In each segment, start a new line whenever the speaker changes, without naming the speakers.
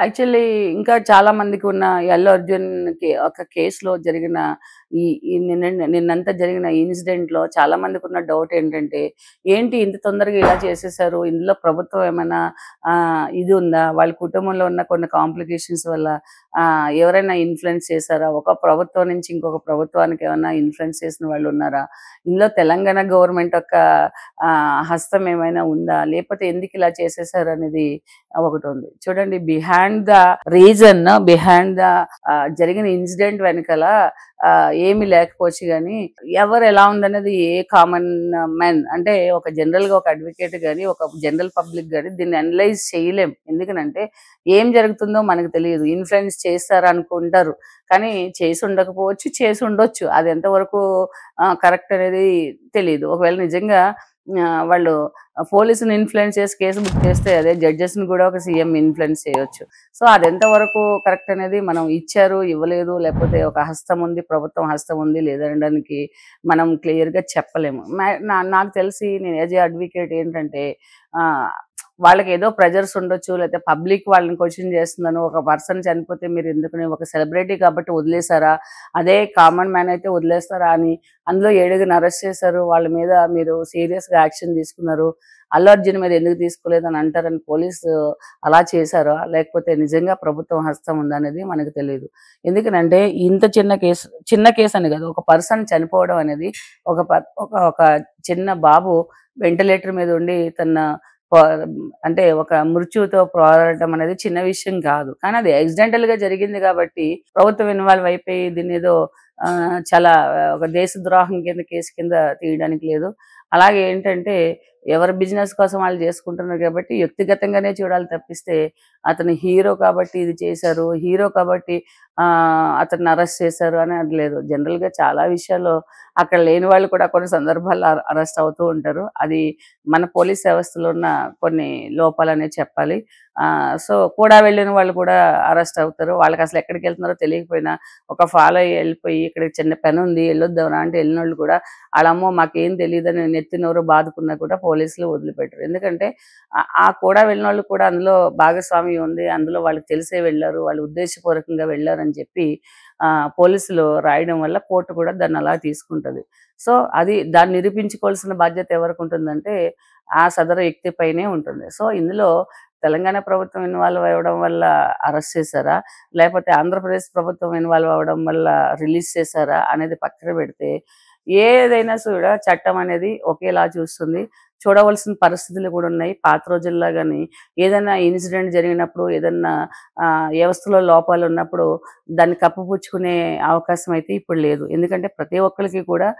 Actually ఇంకా చాలా మందికి ఉన్న ఈ 'అల్లు అర్జున్‌కి' ఒక కేస్‌లో జరిగిన ఈ ఈ నిన్నంతా జరిగిన ఇన్సిడెంట్‌లో చాలా మందికున్న డౌట్ ఏంటంటే, ఏంటి ఇంత తొందరగా ఇలా చేసేసారు? ఇందులో ప్రభుత్వం ఏమైనా ఇది ఉందా? వాళ్ళ కుటుంబంలో ఉన్న కొన్ని కాంప్లికేషన్స్ వల్ల ఎవరైనా ఇన్‌ఫ్లుయెన్స్ చేశారా? ఒక ప్రభుత్వం నుంచి ఇంకొక ప్రభుత్వానికి ఏమన్నా ఇన్‌ఫ్లుయెన్స్ చేసిన వాళ్ళు ఉన్నారా? ఇందులో తెలంగాణ గవర్నమెంట్ యొక్క హస్తం ఏమైనా ఉందా? లేకపోతే ఎందుకు ఇలా చేసేసారనేది ఒకటుంది. చూడండి, బిహైండ్ ద జరిగిన ఇన్సిడెంట్ వెనకాల ఏమి లేకపోవచ్చు గానీ, ఎవరు ఎలా ఉందనేది ఏ కామన్ మ్యాన్ అంటే ఒక జనరల్‌గా ఒక అడ్వకేట్ గాని, ఒక జనరల్ పబ్లిక్ గాని దీన్ని అనలైజ్ చేయలేం. ఎందుకనంటే ఏం జరుగుతుందో మనకు తెలియదు. ఇన్‌ఫ్లుయెన్స్ చేస్తారనుకుంటారు. కానీ చేసి ఉండకపోవచ్చు, చేసి ఉండొచ్చు. అది ఎంతవరకు కరెక్ట్ అనేది తెలీదు. ఒకవేళ నిజంగా వాళ్ళు పోలీసుని ఇన్‌ఫ్లుయెన్స్ చేసి కేసు బుక్ చేస్తే అదే జడ్జెస్‌ని కూడా ఒక సీఎం ఇన్‌ఫ్లుయెన్స్ చేయొచ్చు. సో, అది ఎంతవరకు కరెక్ట్ అనేది మనం ఇచ్చారు, ఇవ్వలేదు, లేకపోతే ఒక హస్తం ఉంది, ప్రభుత్వం హస్తం ఉంది లేదనడానికి మనం క్లియర్‌గా చెప్పలేము. నాకు తెలిసి నేను యాజ్ ఎ అడ్వకేట్ ఏంటంటే ఆహ్, వాళ్ళకేదో ప్రెజర్స్ ఉండొచ్చు. లేకపోతే పబ్లిక్ వాళ్ళని క్వెషన్ చేస్తుందనో, ఒక పర్సన్ చనిపోతే మీరు ఎందుకని ఒక సెలబ్రిటీ కాబట్టి వదిలేసారా? అదే కామన్ మ్యాన్ అయితే వదిలేస్తారా అని అందులో 7గురిని అరెస్ట్ చేశారు. వాళ్ళ మీద మీరు సీరియస్‌గా యాక్షన్ తీసుకున్నారు. అల్లు అర్జున్ మీద ఎందుకు తీసుకోలేదని అంటారని పోలీసు అలా చేశారా? లేకపోతే నిజంగా ప్రభుత్వం హస్తం ఉందా అనేది మనకు తెలీదు. ఎందుకనంటే ఇంత చిన్న కేస్ అని కాదు. ఒక పర్సన్ చనిపోవడం అనేది ఒక ఒక చిన్న బాబు వెంటిలేటర్ మీద ఉండి ప అంటే ఒక మృత్యువుతో పోరాడటం అనేది చిన్న విషయం కాదు. కానీ అది యాక్సిడెంటల్‌గా జరిగింది కాబట్టి ప్రభుత్వం ఇన్వాల్వ్ అయిపోయి దీన్నేదో చాలా ఒక దేశద్రోహం కింద కేసు కింద తీయడానికి లేదు. అలాగే ఏంటంటే ఎవరి బిజినెస్ కోసం వాళ్ళు చేసుకుంటున్నారు కాబట్టి వ్యక్తిగతంగానే చూడాలి తప్పిస్తే అతను హీరో కాబట్టి ఇది చేశారు, హీరో కాబట్టి అతన్ని అరెస్ట్ చేశారు అని అది లేదు. జనరల్‌గా చాలా విషయాల్లో అక్కడ లేని వాళ్ళు కూడా కొన్ని సందర్భాల్లో అరెస్ట్ అవుతూ ఉంటారు. అది మన పోలీస్ వ్యవస్థలో ఉన్న కొన్ని లోపాలనే చెప్పాలి. సో, కూడా వెళ్ళిన వాళ్ళు కూడా అరెస్ట్ అవుతారు. వాళ్ళకసలు ఎక్కడికెళ్తున్నారో తెలియకపోయినా ఒక ఫాలో అయ్యి వెళ్ళిపోయి ఇక్కడ చిన్న పనుంది ఎళ్ళొద్దామా అంటే ఎళ్ళినోళ్ళు కూడా ఆళ్ళమ్మో మాకేం తెలీదని నెత్తి నోరు బాదుకున్నా కూడా పోలీసులు వదిలిపెట్టరు. ఎందుకంటే ఆ కూడా వెళ్ళినోళ్ళు కూడా అందులో భాగస్వామ్యం ఉంది. అందులో వాళ్ళకి తెలిసే వెళ్లారు. వాళ్ళు ఉద్దేశపూర్వకంగా వెళ్లారని చెప్పి పోలీసులు రాయడం వల్ల కోర్టు కూడా దాన్ని అలా తీసుకుంటది. సో, దాన్ని నిరూపించుకోవాల్సిన బాధ్యత ఎవరికుంటుందంటే ఆ సదరు వ్యక్తి పైనే ఉంటుంది. సో, ఇందులో తెలంగాణ ప్రభుత్వం ఇన్వాల్వ్ అవ్వడం వల్ల అరెస్ట్ చేశారా? లేకపోతే ఆంధ్రప్రదేశ్ ప్రభుత్వం ఇన్వాల్వ్ అవ్వడం వల్ల రిలీజ్ చేశారా? అనేది పక్కన పెడితే ఏదైనా కూడా చట్టం అనేది ఒకేలా చూస్తుంది. చూడవలసిన పరిస్థితులు కూడా ఉన్నాయి. పాత రోజుల్లో గాని ఏదైనా ఇన్సిడెంట్ జరిగినప్పుడు, ఏదన్నా వ్యవస్థలో లోపాలున్నప్పుడు దాన్ని కప్పిపుచ్చుకునే అవకాశం అయితే ఇప్పుడు లేదు. ఎందుకంటే ప్రతి ఒక్కళ్ళకి కూడా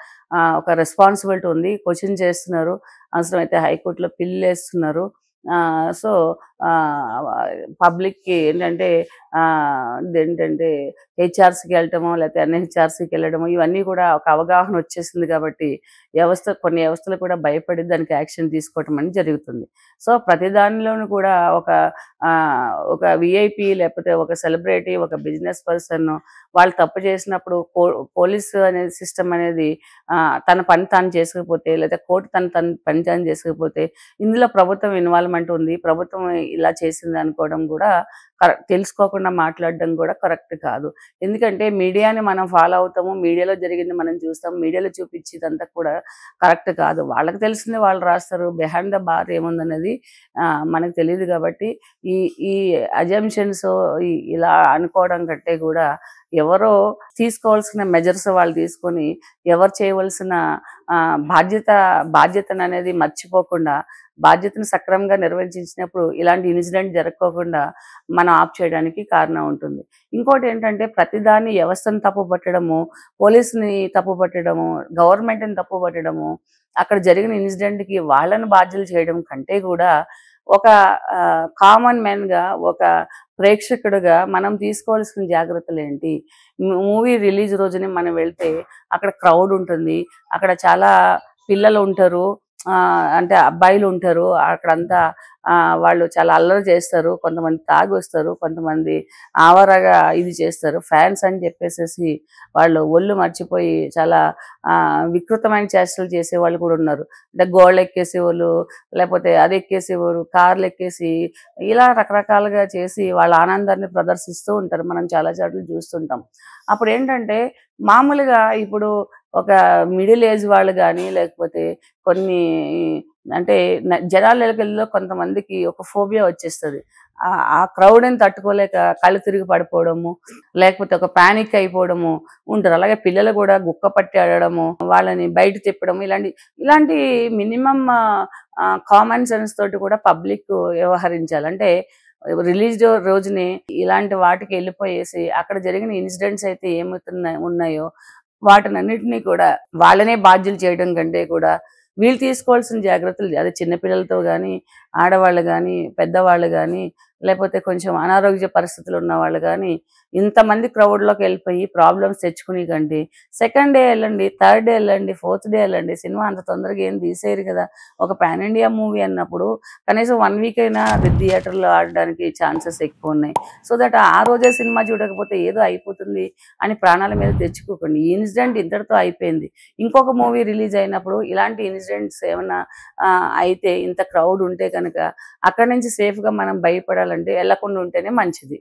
ఒక రెస్పాన్సిబిలిటీ ఉంది. క్వెషన్ చేస్తున్నారు. అవసరమైతే హైకోర్టులో పిల్లేస్తున్నారు. సో, ఆహ్, పబ్లిక్‌కి ఏంటంటే ఇదేంటంటే హెచ్ఆర్‌సీకి వెళ్ళటమో, లేకపోతే ఎన్‌హెచ్ఆర్‌సీకి వెళ్ళడమో ఇవన్నీ కూడా ఒక అవగాహన వచ్చేసింది కాబట్టి కొన్ని వ్యవస్థలు కూడా భయపడి దానికి యాక్షన్ తీసుకోవటం అనేది జరుగుతుంది. సో, ప్రతి దానిలోనూ కూడా ఒక వీఐపీ లేకపోతే ఒక సెలబ్రిటీ, ఒక బిజినెస్ పర్సన్ వాళ్ళు తప్పు చేసినప్పుడు పోలీసు అనే సిస్టమ్ అనేది తన పని తాను చేసుకోకపోతే, లేదా కోర్టు తన పని తాను చేసుకోకపోతే ఇందులో ప్రభుత్వం ఇన్వాల్వ్‌మెంట్ ఉంది. ప్రభుత్వం ఇలా చేసింది అనుకోవడం కూడా తెలుసుకోకుండా మాట్లాడడం కూడా కరెక్ట్ కాదు. ఎందుకంటే మీడియాని మనం ఫాలో అవుతాము. మీడియాలో జరిగింది మనం చూస్తాం. మీడియాలో చూపించేదంతా కూడా కరెక్ట్ కాదు. వాళ్ళకి తెలిసింది వాళ్ళు రాస్తారు. బిహైండ్ ద బార్ ఏముందనేది మనకు తెలీదు కాబట్టి ఈ ఈ అజంప్షన్స్ ఇలా అనుకోవడం కంటే కూడా ఎవరో తీసుకోవాల్సిన మెజర్స్ వాళ్ళు తీసుకొని ఎవరు చేయవలసిన బాధ్యతననేది మర్చిపోకుండా బాధ్యతను సక్రమంగా నిర్వహించినప్పుడు ఇలాంటి ఇన్సిడెంట్ జరగకోకుండా మనం ఆప్ చేయడానికి కారణం ఉంటుంది. ఇంకోటి ఏంటంటే ప్రతిదాన్ని వ్యవస్థను తప్పుపట్టడము, పోలీసుని తప్పుపట్టడము, గవర్నమెంట్‌ని తప్పుపట్టడము, అక్కడ జరిగిన ఇన్సిడెంట్‌కి వాళ్ళని బాధ్యులు చేయడం కంటే కూడా ఒక కామన్ మ్యాన్‌గా, ఒక ప్రేక్షకుడిగా మనం తీసుకోవాల్సిన జాగ్రత్తలేంటి? మూవీ రిలీజ్ రోజునే మనం వెళ్తే అక్కడ క్రౌడ్ ఉంటుంది. అక్కడ చాలా పిల్లలుంటారు. అంటే అబ్బాయిలుంటారు. అక్కడంతా వాళ్ళు చాలా అల్లరి చేస్తారు, కొంతమంది తాగి వస్తారు, కొంతమంది ఆవరగా ఇది చేస్తారు. ఫ్యాన్స్ అని చెప్పేసేసి వాళ్ళు ఒళ్ళు మర్చిపోయి చాలా వికృతమైన చేష్టలు చేసేవాళ్ళు కూడా ఉన్నారు. అంటే గోళ్ళు ఎక్కేసేవాళ్ళు, లేకపోతే అది ఎక్కేసేవారు, కార్లు ఎక్కేసి ఇలా రకరకాలుగా చేసి వాళ్ళ ఆనందాన్ని ప్రదర్శిస్తూ ఉంటారు. మనం చాలా చోట్ల చూస్తుంటాం. అప్పుడు ఏంటంటే మామూలుగా ఇప్పుడు ఒక మిడిల్ ఏజ్ వాళ్ళు కానీ, లేకపోతే కొన్ని అంటే జనాలలో కొంతమందికి ఒక ఫోబియా వచ్చేస్తుంది. ఆ క్రౌడ్ని తట్టుకోలేక కళ్ళు తిరిగి పడిపోవడము, లేకపోతే ఒక పానిక్ అయిపోవడము ఉంటారు. అలాగే పిల్లలు కూడా గుక్క పట్టి ఆడడము, వాళ్ళని బయట తిప్పడం, ఇలాంటి మినిమం కామన్ సెన్స్ తోటి కూడా పబ్లిక్ వ్యవహరించాలి. అంటే రిలీజ్ రోజుని ఇలాంటి వాటికి వెళ్ళిపోయేసి అక్కడ జరిగిన ఇన్సిడెంట్స్ అయితే ఉన్నాయో వాటినన్నిటినీ కూడా వాళ్ళనే బాధ్యులు చేయడం కంటే కూడా వీళ్ళు తీసుకోవాల్సిన జాగ్రత్తలు, అదే చిన్నపిల్లలతో కానీ, ఆడవాళ్ళు కానీ, పెద్దవాళ్ళు కానీ, లేకపోతే కొంచెం అనారోగ్య పరిస్థితులు ఉన్న వాళ్ళు కానీ ఇంతమంది క్రౌడ్లోకి వెళ్ళిపోయి ప్రాబ్లమ్స్ తెచ్చుకునే కంటే సెకండ్ డే వెళ్ళండి, థర్డ్ డే వెళ్ళండి, ఫోర్త్ డే వెళ్ళండి. సినిమా అంత తొందరగా ఏం తీసేయరు కదా. ఒక పాన్ ఇండియా మూవీ అన్నప్పుడు కనీసం 1 వీక్ అయినా థియేటర్లో ఆడడానికి ఛాన్సెస్ ఎక్కువ ఉన్నాయి. సో దట్ ఆ రోజే సినిమా చూడకపోతే ఏదో అయిపోతుంది అని ప్రాణాల మీద తెచ్చుకోకండి. ఈ ఇన్సిడెంట్ ఇంతటితో అయిపోయింది. ఇంకొక మూవీ రిలీజ్ అయినప్పుడు ఇలాంటి ఇన్సిడెంట్స్ ఏమైనా అయితే ఇంత క్రౌడ్ ఉంటే కనుక అక్కడి నుంచి సేఫ్గా మనం భయపడాలంటే వెళ్ళకుండా ఉంటేనే మంచిది.